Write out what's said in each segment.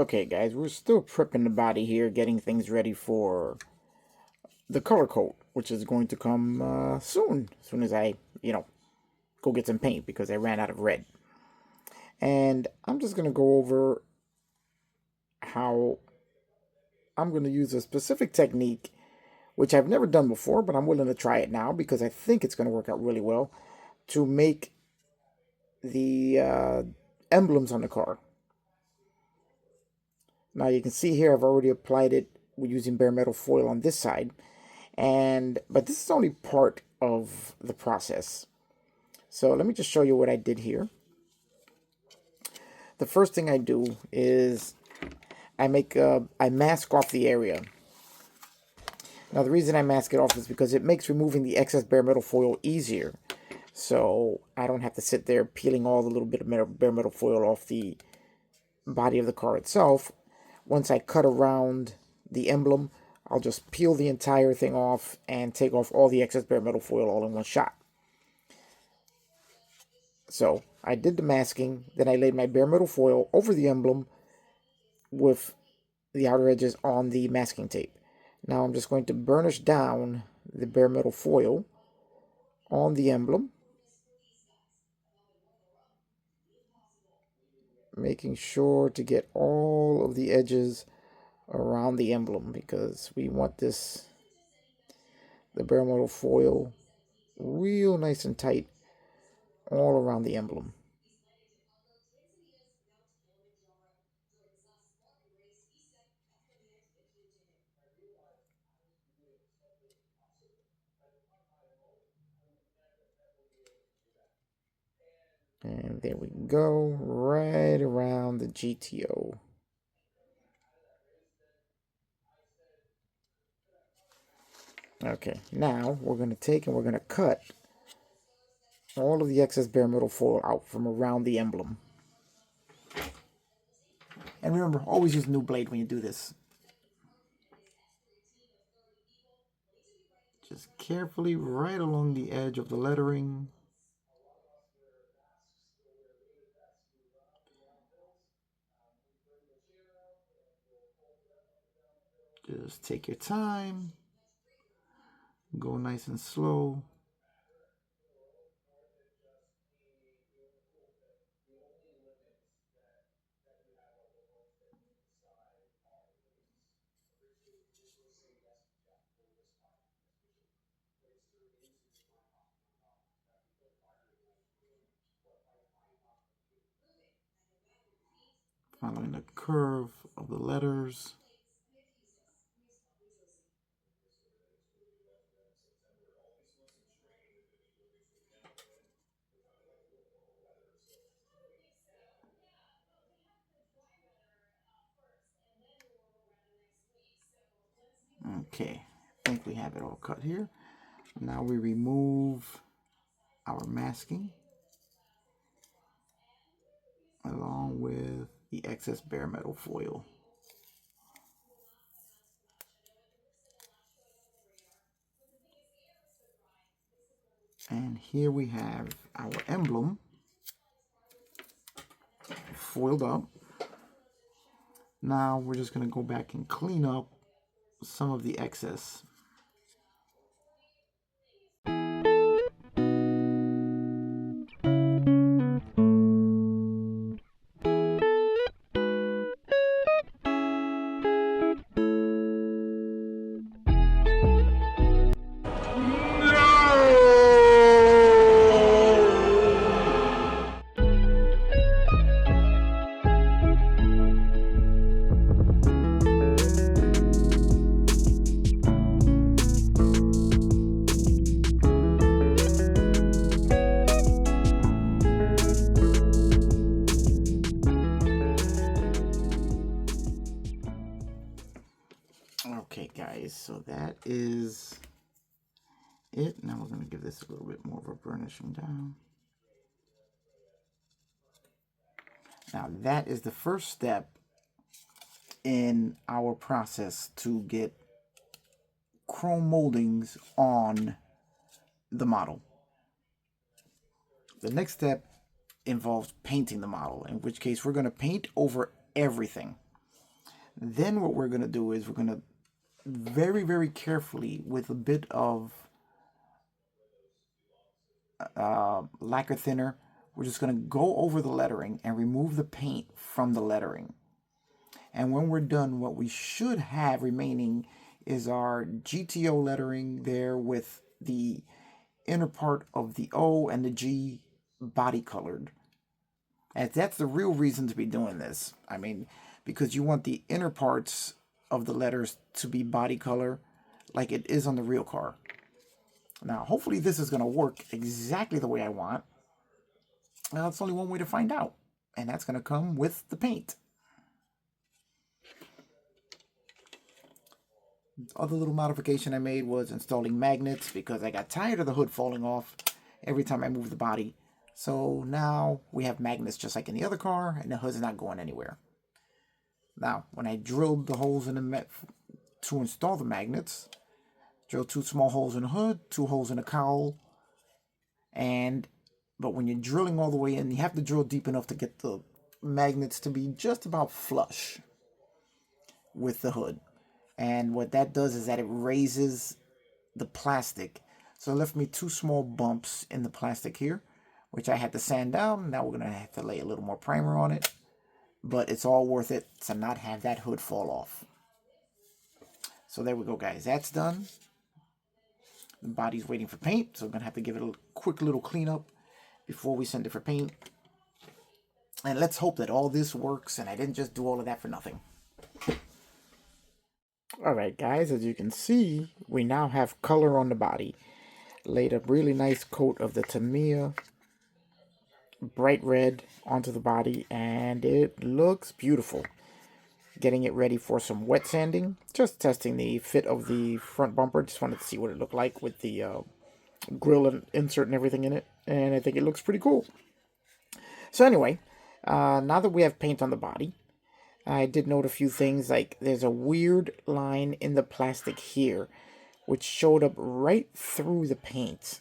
Okay, guys, we're still prepping the body here, getting things ready for the color coat, which is going to come soon. As soon as I, go get some paint because I ran out of red. And I'm just going to go over how I'm going to use a specific technique, which I've never done before, but I'm willing to try it now because I think it's going to work out really well, to make the emblems on the car. Now you can see here I've already applied it using bare metal foil on this side, but this is only part of the process. So let me just show you what I did here. The first thing I do is I mask off the area. Now the reason I mask it off is because it makes removing the excess bare metal foil easier. So I don't have to sit there peeling all the little bit of bare metal foil off the body of the car itself. Once I cut around the emblem, I'll just peel the entire thing off and take off all the excess bare metal foil all in one shot. So I did the masking, then I laid my bare metal foil over the emblem with the outer edges on the masking tape. Now I'm just going to burnish down the bare metal foil on the emblem, making sure to get all of the edges around the emblem because we want the bare metal foil real nice and tight all around the emblem. And there we go, right around the GTO. Okay, now we're going to take and we're going to cut all of the excess bare metal foil out from around the emblem. And remember, always use a new blade when you do this. Just carefully right along the edge of the lettering. Just take your time. Go nice and slow. Following the curve of the letters. Okay, I think we have it all cut here. Now we remove our masking along with the excess bare metal foil. And here we have our emblem foiled up. Now we're just going to go back and clean up some of the excess. Okay, guys, so that is it. Now we're going to give this a little bit more of a burnishing down. Now that is the first step in our process to get chrome moldings on the model. The next step involves painting the model, in which case we're going to paint over everything. Then what we're going to do is we're going to very, very carefully, with a bit of lacquer thinner, we're just going to go over the lettering and remove the paint from the lettering. And when we're done, what we should have remaining is our GTO lettering there with the inner part of the O and the G body colored. And that's the real reason to be doing this. I mean, because you want the inner parts of the letters to be body color like it is on the real car. Now, hopefully this is going to work exactly the way I want. Well, it's only one way to find out, and that's going to come with the paint. The other little modification I made was installing magnets because I got tired of the hood falling off every time I moved the body. So now we have magnets just like in the other car, and the hood's not going anywhere. Now, when I drilled the holes in the to install the magnets, drilled 2 small holes in the hood, 2 holes in the cowl, but when you're drilling all the way in, you have to drill deep enough to get the magnets to be just about flush with the hood. And what that does is that it raises the plastic. So it left me 2 small bumps in the plastic here, which I had to sand down. Now we're going to have to lay a little more primer on it. But it's all worth it to not have that hood fall off. So there we go, guys. That's done. The body's waiting for paint, so I'm going to have to give it a quick little cleanup before we send it for paint. And let's hope that all this works and I didn't just do all of that for nothing. Alright guys, as you can see, we now have color on the body. Laid a really nice coat of the Tamiya bright red onto the body, and it looks beautiful. Getting it ready for some wet sanding. Just testing the fit of the front bumper. Just wanted to see what it looked like with the grill and insert and everything in it. And I think it looks pretty cool. So anyway, now that we have paint on the body, I did note a few things, like there's a weird line in the plastic here, which showed up right through the paint.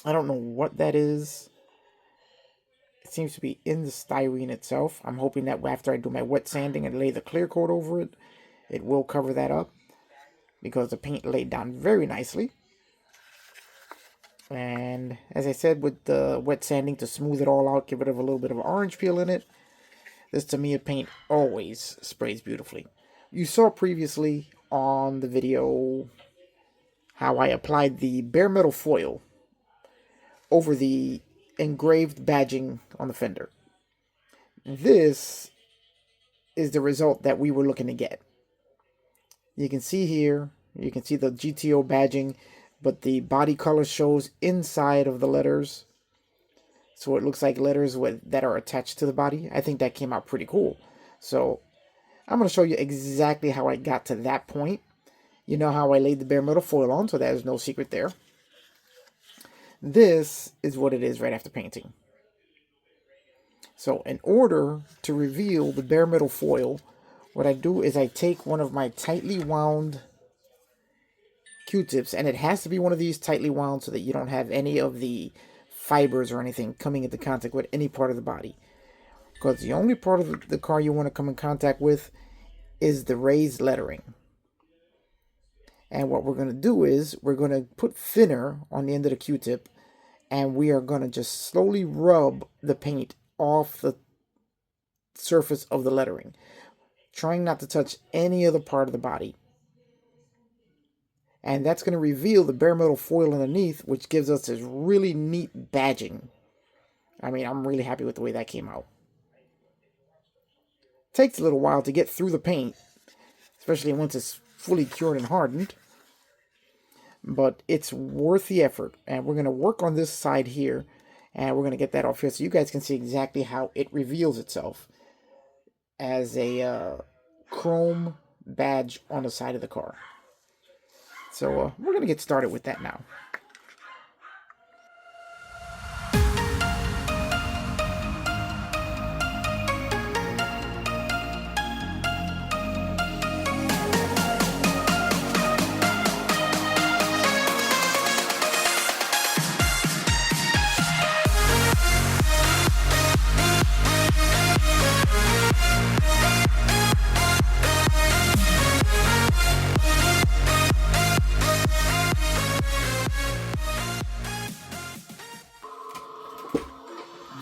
I don't know what that is. It seems to be in the styrene itself. I'm hoping that after I do my wet sanding and lay the clear coat over it, it will cover that up, because the paint laid down very nicely. And as I said, with the wet sanding to smooth it all out, give it a little bit of orange peel in it. This Tamiya paint always sprays beautifully. You saw previously on the video how I applied the bare metal foil over the engraved badging on the fender. This is the result that we were looking to get. You can see here, you can see the GTO badging, but the body color shows inside of the letters. So it looks like letters that are attached to the body. I think that came out pretty cool. So I'm going to show you exactly how I got to that point. You know how I laid the bare metal foil on, so there's no secret there. This is what it is right after painting. So in order to reveal the bare metal foil, what I do is I take one of my tightly wound Q-tips, and it has to be one of these tightly wound so that you don't have any of the fibers or anything coming into contact with any part of the body. Because the only part of the car you want to come in contact with is the raised lettering. And what we're going to do is we're going to put thinner on the end of the Q-tip, and we are going to just slowly rub the paint off the surface of the lettering, trying not to touch any other part of the body. And that's going to reveal the bare metal foil underneath, which gives us this really neat badging. I mean, I'm really happy with the way that came out. Takes a little while to get through the paint, especially once it's fully cured and hardened. But it's worth the effort. And we're going to work on this side here, and we're going to get that off here so you guys can see exactly how it reveals itself as a chrome badge on the side of the car. So we're going to get started with that now.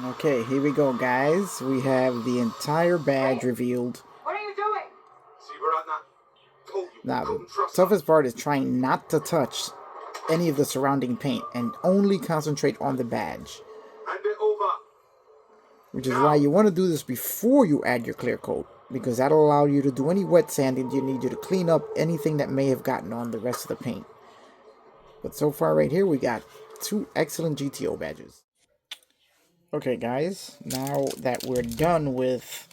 Okay, here we go, guys. We have the entire badge revealed. What are you doing? Now, the toughest part is trying not to touch any of the surrounding paint and only concentrate on the badge. Which is why you want to do this before you add your clear coat, because that'll allow you to do any wet sanding you need you to clean up anything that may have gotten on the rest of the paint. But so far right here, we got 2 excellent GTO badges. Okay, guys, now that we're done with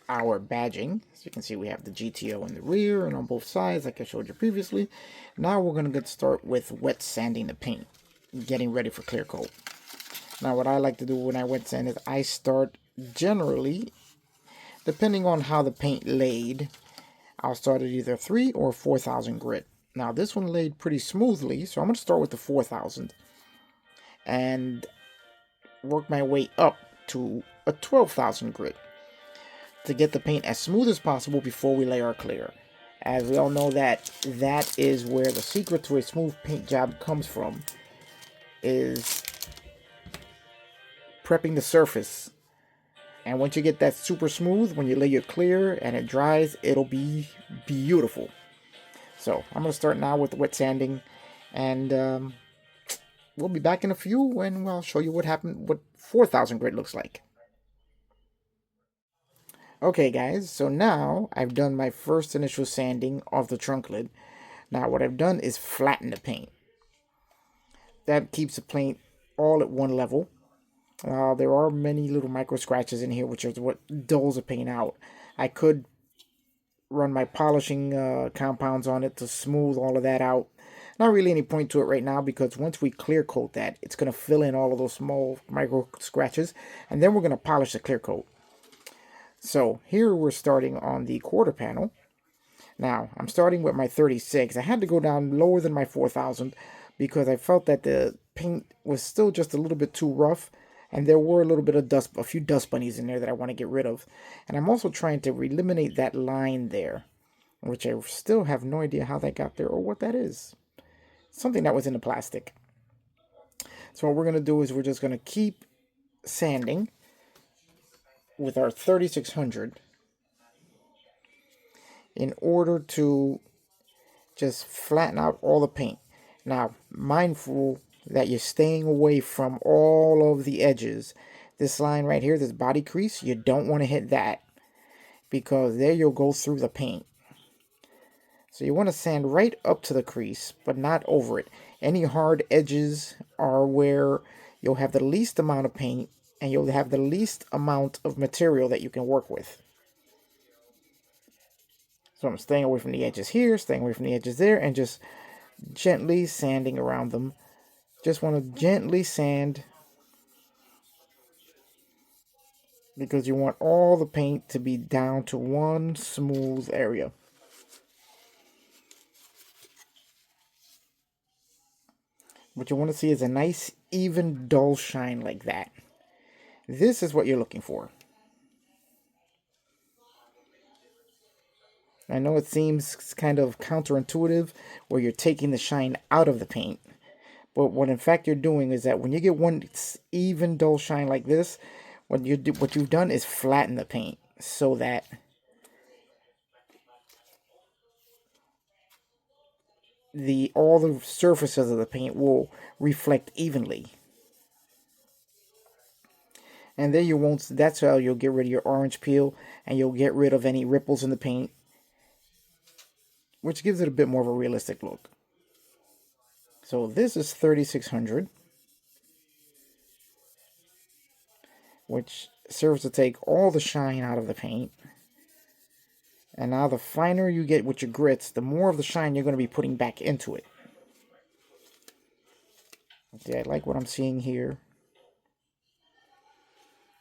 our badging, as you can see, we have the GTO in the rear and on both sides, like I showed you previously. Now we're going to get started with wet sanding the paint, getting ready for clear coat. Now, what I like to do when I wet sand is I start generally, depending on how the paint laid, I'll start at either 3 or 4,000 grit. Now, this one laid pretty smoothly, so I'm going to start with the 4,000 and work my way up to a 12,000 grit to get the paint as smooth as possible before we lay our clear. As we all know, that is where the secret to a smooth paint job comes from, is prepping the surface. And once you get that super smooth, when you lay your clear and it dries, it'll be beautiful. So I'm going to start now with the wet sanding, and we'll be back in a few and I'll show you what 4,000 grit looks like. Okay, guys, so now I've done my first initial sanding of the trunk lid. Now what I've done is flatten the paint. That keeps the paint all at one level. There are many little micro scratches in here, which is what dulls the paint out. I could run my polishing compounds on it to smooth all of that out. Not really any point to it right now, because once we clear coat that, it's going to fill in all of those small micro scratches, and then we're going to polish the clear coat. So here we're starting on the quarter panel. Now, I'm starting with my 36. I had to go down lower than my 4,000 because I felt that the paint was still just a little bit too rough, and there were a little bit of dust, a few dust bunnies in there that I want to get rid of. And I'm also trying to eliminate that line there, which I still have no idea how that got there or what that is. Something that was in the plastic. So what we're going to do is we're just going to keep sanding with our 3600 in order to just flatten out all the paint. Now, mindful that you're staying away from all of the edges. This line right here, this body crease, you don't want to hit that, because there you'll go through the paint. So you want to sand right up to the crease, but not over it. Any hard edges are where you'll have the least amount of paint, and you'll have the least amount of material that you can work with. So I'm staying away from the edges here, staying away from the edges there, and just gently sanding around them. Just want to gently sand, because you want all the paint to be down to one smooth area. What you want to see is a nice, even, dull shine like that. This is what you're looking for. I know it seems kind of counterintuitive, where you're taking the shine out of the paint. But what in fact you're doing is that when you get one even dull shine like this, what you've done is flatten the paint so that all the surfaces of the paint will reflect evenly. And then that's how you'll get rid of your orange peel, and you'll get rid of any ripples in the paint, which gives it a bit more of a realistic look. So this is 3600, which serves to take all the shine out of the paint. And now the finer you get with your grits, the more of the shine you're going to be putting back into it. Okay, I like what I'm seeing here,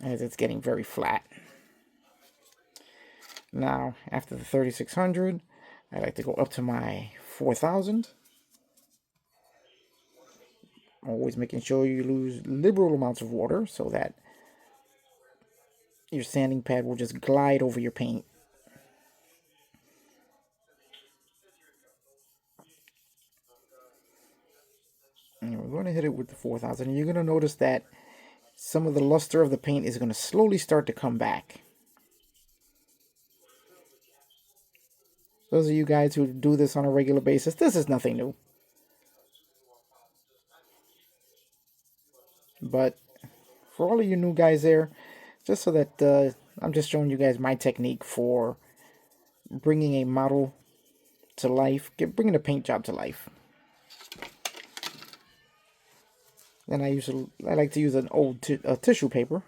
as it's getting very flat. Now, after the 3600, I like to go up to my 4000. Always making sure you lose liberal amounts of water so that your sanding pad will just glide over your paint. And we're going to hit it with the 4000. And you're going to notice that some of the luster of the paint is going to slowly start to come back. Those of you guys who do this on a regular basis, this is nothing new. But for all of you new guys there, just so that I'm just showing you guys my technique for bringing a model to life, bringing a paint job to life. Then I like to use an old tissue paper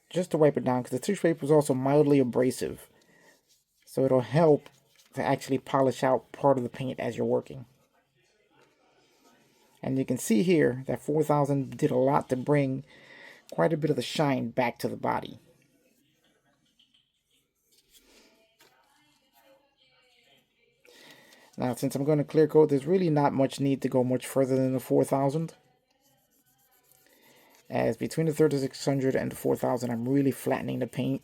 just to wipe it down, because the tissue paper is also mildly abrasive, so it'll help to actually polish out part of the paint as you're working. And you can see here that 4000 did a lot to bring quite a bit of the shine back to the body. Now, since I'm going to clear coat, there's really not much need to go much further than the 4000. As between the 3600 and the 4000, I'm really flattening the paint.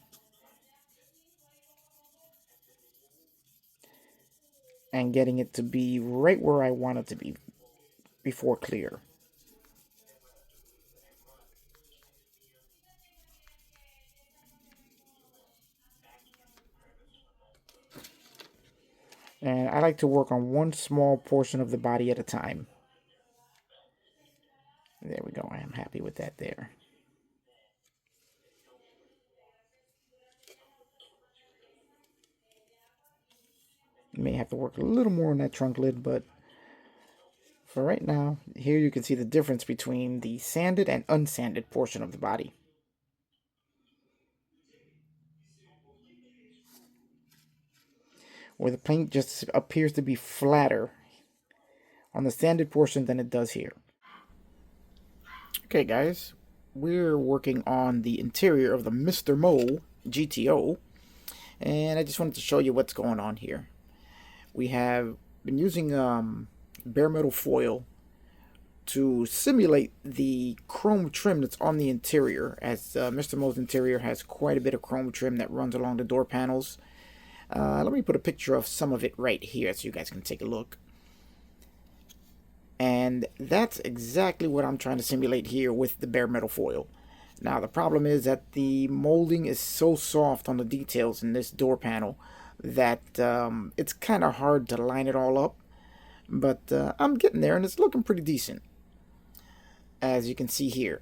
And getting it to be right where I want it to be before clear. And I like to work on one small portion of the body at a time. There we go. I am happy with that there. You may have to work a little more on that trunk lid, but for right now, here you can see the difference between the sanded and unsanded portion of the body. Where the paint just appears to be flatter on the sanded portion than it does here. Okay guys, we're working on the interior of the Mr.mo GTO, and I just wanted to show you what's going on here. We have been using bare metal foil to simulate the chrome trim that's on the interior, as Mr.mo's interior has quite a bit of chrome trim that runs along the door panels. Let me put a picture of some of it right here so you guys can take a look. And that's exactly what I'm trying to simulate here with the bare metal foil. Now the problem is that the molding is so soft on the details in this door panel that it's kind of hard to line it all up. But I'm getting there, and it's looking pretty decent, as you can see here.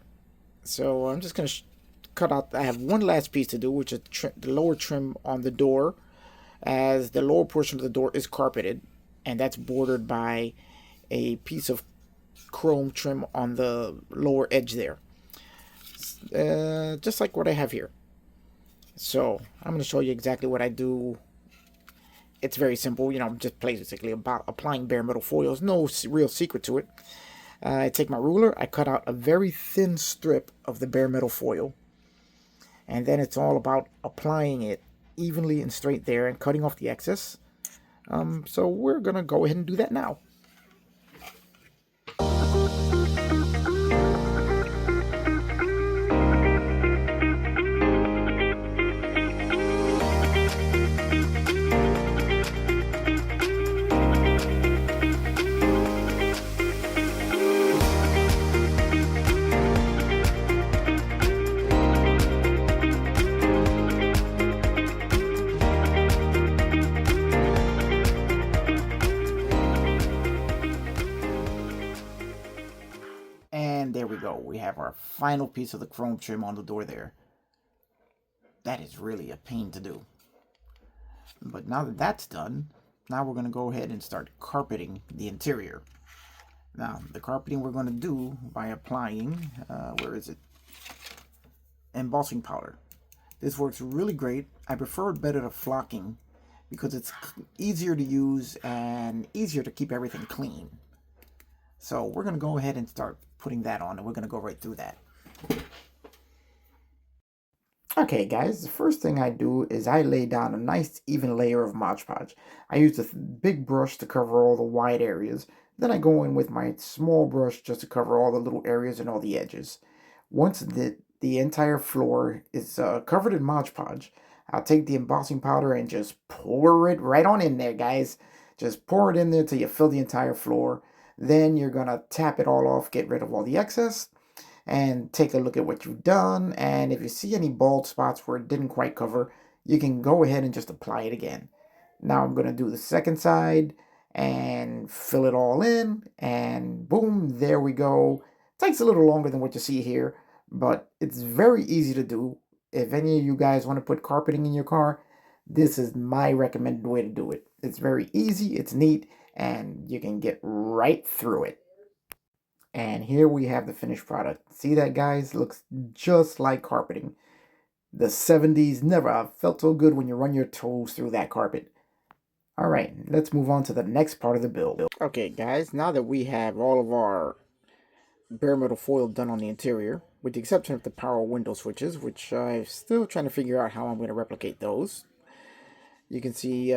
So I'm just going to cut out, I have one last piece to do, which is the lower trim on the door, as the lower portion of the door is carpeted, and that's bordered by a piece of chrome trim on the lower edge there, just like what I have here. So I'm going to show you exactly what I do. It's very simple, you know, just basically about applying bare metal foil. There's no real secret to it. I take my ruler, I cut out a very thin strip of the bare metal foil, and then it's all about applying it evenly and straight there and cutting off the excess. So we're gonna go ahead and do that now. And there we go. We have our final piece of the chrome trim on the door there. That is really a pain to do. But now that that's done, now we're going to go ahead and start carpeting the interior. Now, the carpeting we're going to do by applying, where is it? Embossing powder. This works really great. I prefer it better to flocking because it's easier to use and easier to keep everything clean. So we're going to go ahead and start putting that on, and we're going to go right through that. Okay guys, the first thing I do is I lay down a nice even layer of Mod Podge. I use a big brush to cover all the wide areas. Then I go in with my small brush just to cover all the little areas and all the edges. Once the entire floor is covered in Mod Podge, I'll take the embossing powder and just pour it right on in there, guys. Just pour it in there till you fill the entire floor. Then you're going to tap it all off, get rid of all the excess. and take a look at what you've done. And if you see any bald spots where it didn't quite cover, you can go ahead and just apply it again. Now I'm going to do the second side and fill it all in, and boom, there we go. Takes a little longer than what you see here, but it's very easy to do. If any of you guys want to put carpeting in your car, this is my recommended way to do it. It's very easy, it's neat, and you can get right through it. And here we have the finished product. See that, guys? Looks just like carpeting. The 70s never felt so good when you run your toes through that carpet. All right, let's move on to the next part of the build. Okay, guys, now that we have all of our bare metal foil done on the interior, with the exception of the power window switches, which I'm still trying to figure out how I'm going to replicate those. You can see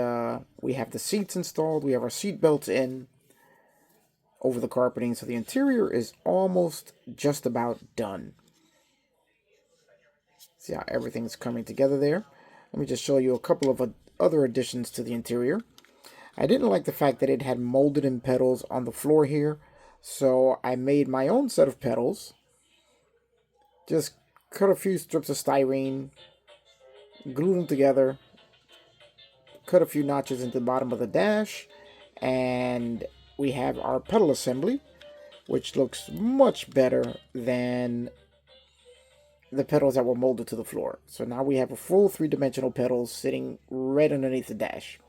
we have the seats installed, we have our seat belts in over the carpeting, so the interior is almost just about done. See how everything's coming together there? Let me just show you a couple of other additions to the interior. I didn't like the fact that it had molded in petals on the floor here, so I made my own set of petals. Just cut a few strips of styrene, glued them together, cut a few notches into the bottom of the dash, and we have our petal assembly, which looks much better than the petals that were molded to the floor. So now we have a full three-dimensional petals sitting right underneath the dash.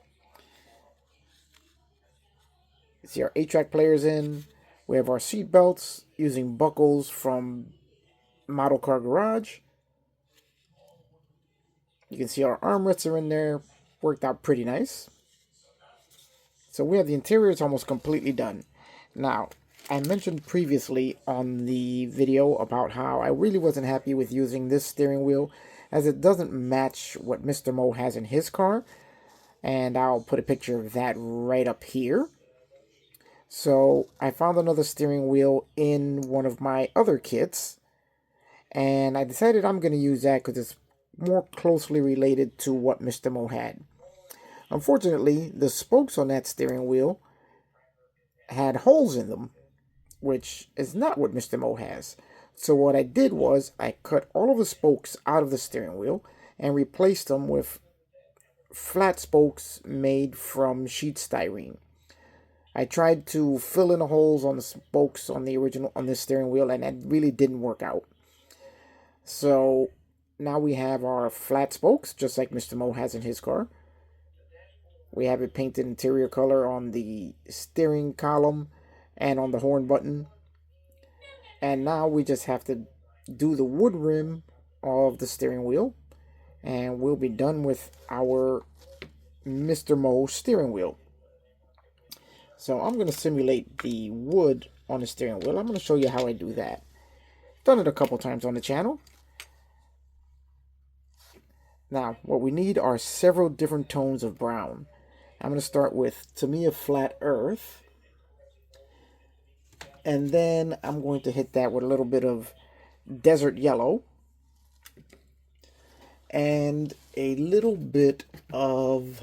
See our 8-track players in. We have our seat belts using buckles from Model Car Garage. You can see our armrests are in there. Worked out pretty nice. So we have the interior, it's almost completely done. Now, I mentioned previously on the video about how I really wasn't happy with using this steering wheel, as it doesn't match what Mr. Mo has in his car. And I'll put a picture of that right up here. So I found another steering wheel in one of my other kits, and I decided I'm going to use that because it's more closely related to what Mr. Mo had. Unfortunately, the spokes on that steering wheel had holes in them, which is not what Mr. Mo has. So what I did was I cut all of the spokes out of the steering wheel and replaced them with flat spokes made from sheet styrene. I tried to fill in the holes on the spokes on the steering wheel, and that really didn't work out. So now we have our flat spokes, just like Mr. Mo has in his car. We have it painted interior color on the steering column and on the horn button. And now we just have to do the wood rim of the steering wheel, and we'll be done with our Mr. Mo steering wheel. So I'm going to simulate the wood on the steering wheel. I'm going to show you how I do that. Done it a couple times on the channel. Now, what we need are several different tones of brown. I'm going to start with Tamiya Flat Earth. And then I'm going to hit that with a little bit of Desert Yellow. And a little bit of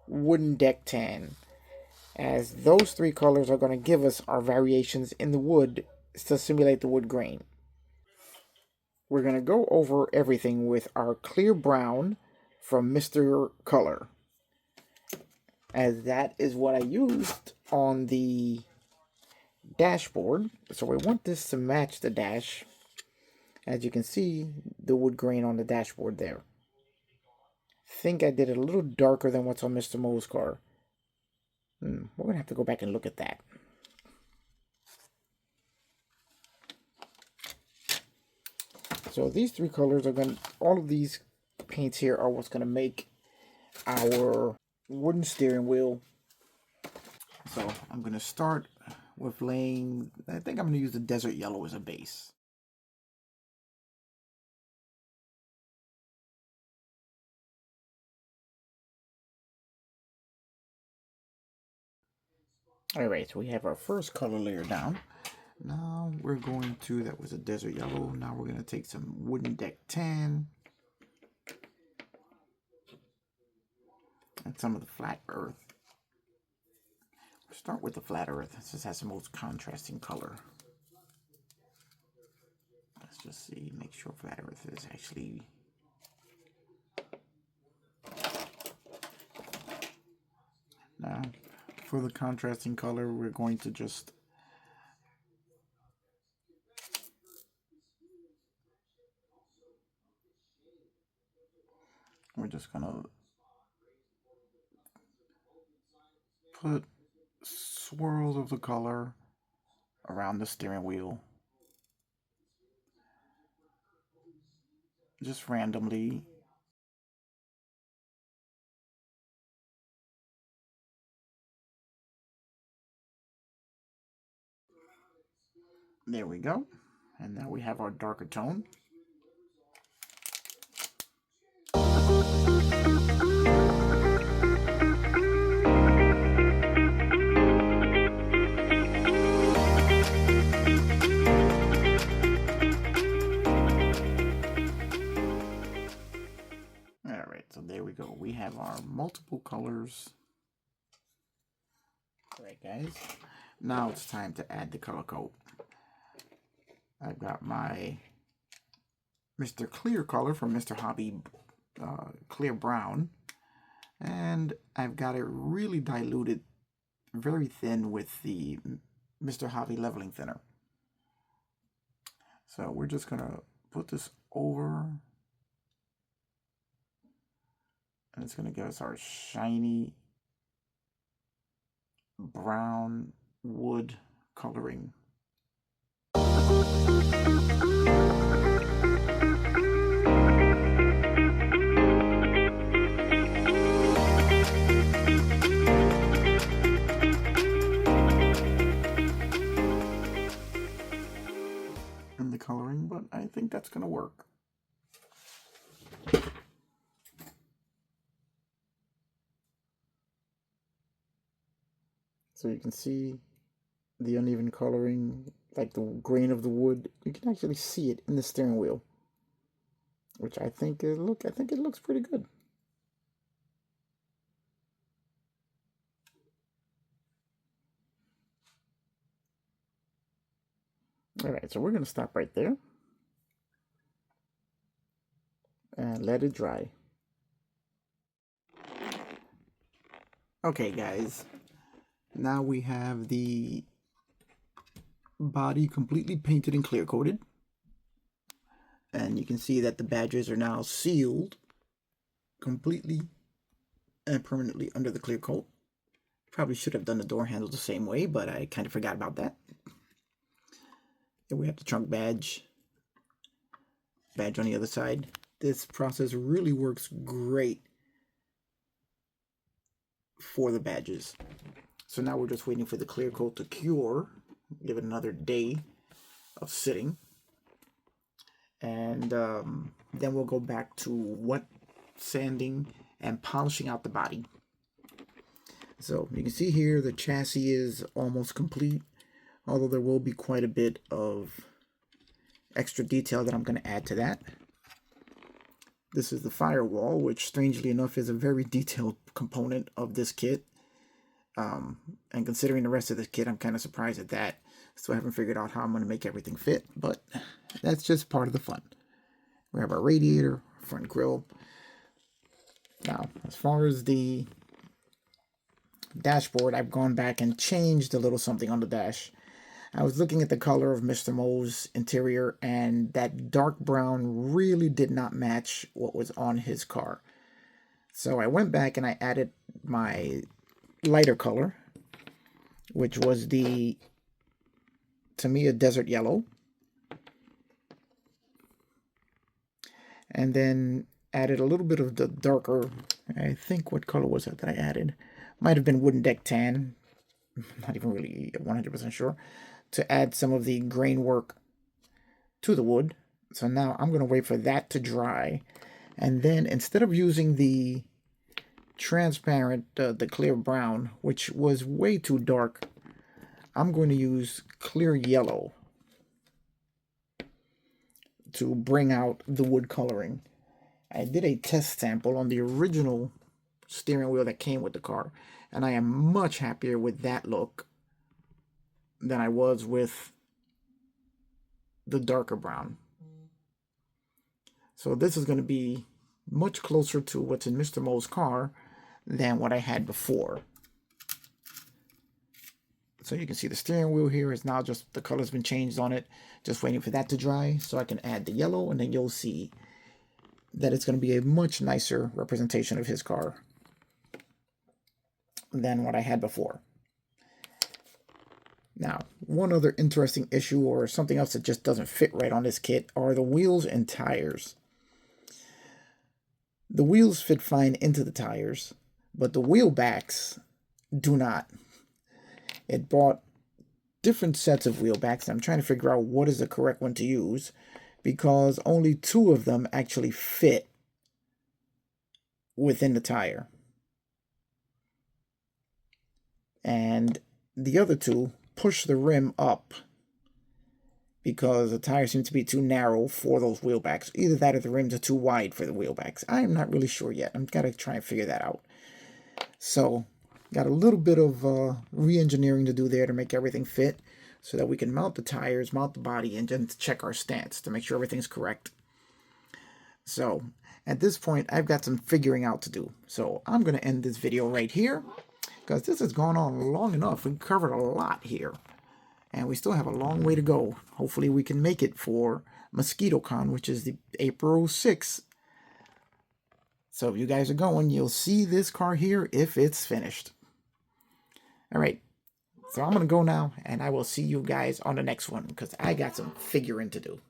Wooden Deck Tan, as those three colors are going to give us our variations in the wood to simulate the wood grain. We're going to go over everything with our clear brown from Mr. Color, as that is what I used on the dashboard. So we want this to match the dash. As you can see, the wood grain on the dashboard there. I think I did it a little darker than what's on Mr. Mo's car. We're going to have to go back and look at that. So these three colors are going to, all of these paints here are what's going to make our wooden steering wheel. So I'm going to start with laying, I think I'm going to use the Desert Yellow as a base. Alright, so we have our first color layer down. Now we're going to, that was a Desert Yellow, now we're going to take some Wooden Deck Tan and some of the Flat Earth. Start with the Flat Earth, this just has the most contrasting color. Let's just see, make sure flat earth is actually... Now, for the contrasting color, we're going to just... We're just gonna put swirls of the color around the steering wheel. Just randomly. There we go. And now we have our darker tone. Alright, so there we go. We have our multiple colors. Alright, guys. Now it's time to add the color coat. I've got my Mr. Clear color from Mr. Hobby Clear Brown. And I've got it really diluted, very thin with the Mr. Hobby Leveling Thinner. So we're just going to put this over. And it's going to give us our shiny brown wood coloring. In the coloring, but I think that's going to work. So you can see the uneven coloring, like the grain of the wood. You can actually see it in the steering wheel, which I think it looks pretty good. All right, so we're going to stop right there and let it dry. Okay, guys. Now we have the body completely painted and clear coated. And you can see that the badges are now sealed completely and permanently under the clear coat. Probably should have done the door handle the same way, but I kind of forgot about that. And we have the trunk badge on the other side. This process really works great for the badges. So now we're just waiting for the clear coat to cure. Give it another day of sitting. And then we'll go back to wet sanding and polishing out the body. So you can see here the chassis is almost complete, although there will be quite a bit of extra detail that I'm going to add to that. This is the firewall, which strangely enough is a very detailed component of this kit. And considering the rest of the kit, I'm kind of surprised at that. So I haven't figured out how I'm going to make everything fit, but that's just part of the fun. We have our radiator, front grille. Now, as far as the dashboard, I've gone back and changed a little something on the dash. I was looking at the color of Mr.mo's interior, and that dark brown really did not match what was on his car. So I went back and I added my lighter color, which was to me, a desert yellow. And then added a little bit of the darker, I think, what color was that I added? Might have been wooden deck tan. Not even really 100% sure. To add some of the grain work to the wood. So now I'm going to wait for that to dry. And then instead of using the transparent, the clear brown, which was way too dark, I'm going to use clear yellow to bring out the wood coloring. I did a test sample on the original steering wheel that came with the car, and I am much happier with that look than I was with the darker brown. So this is going to be much closer to what's in Mr. Mo's car than what I had before. So you can see the steering wheel here is now just, the color's been changed on it. Just waiting for that to dry so I can add the yellow, and then you'll see that it's going to be a much nicer representation of his car than what I had before. Now, one other interesting issue, or something else that just doesn't fit right on this kit, are the wheels and tires. The wheels fit fine into the tires, but the wheel backs do not. It bought different sets of wheel backs. I'm trying to figure out what is the correct one to use, because only 2 of them actually fit within the tire. And the other 2 push the rim up because the tires seem to be too narrow for those wheel backs. Either that or the rims are too wide for the wheel backs. I'm not really sure yet. I've got to try and figure that out. So, got a little bit of re-engineering to do there to make everything fit so that we can mount the tires, mount the body, and then check our stance to make sure everything's correct. So, at this point, I've got some figuring out to do. So, I'm going to end this video right here, because this has gone on long enough. We've covered a lot here, and we still have a long way to go. Hopefully we can make it for MosquitoCon, which is the April 6th. So if you guys are going, you'll see this car here if it's finished. All right, so I'm going to go now, and I will see you guys on the next one, because I got some figuring to do.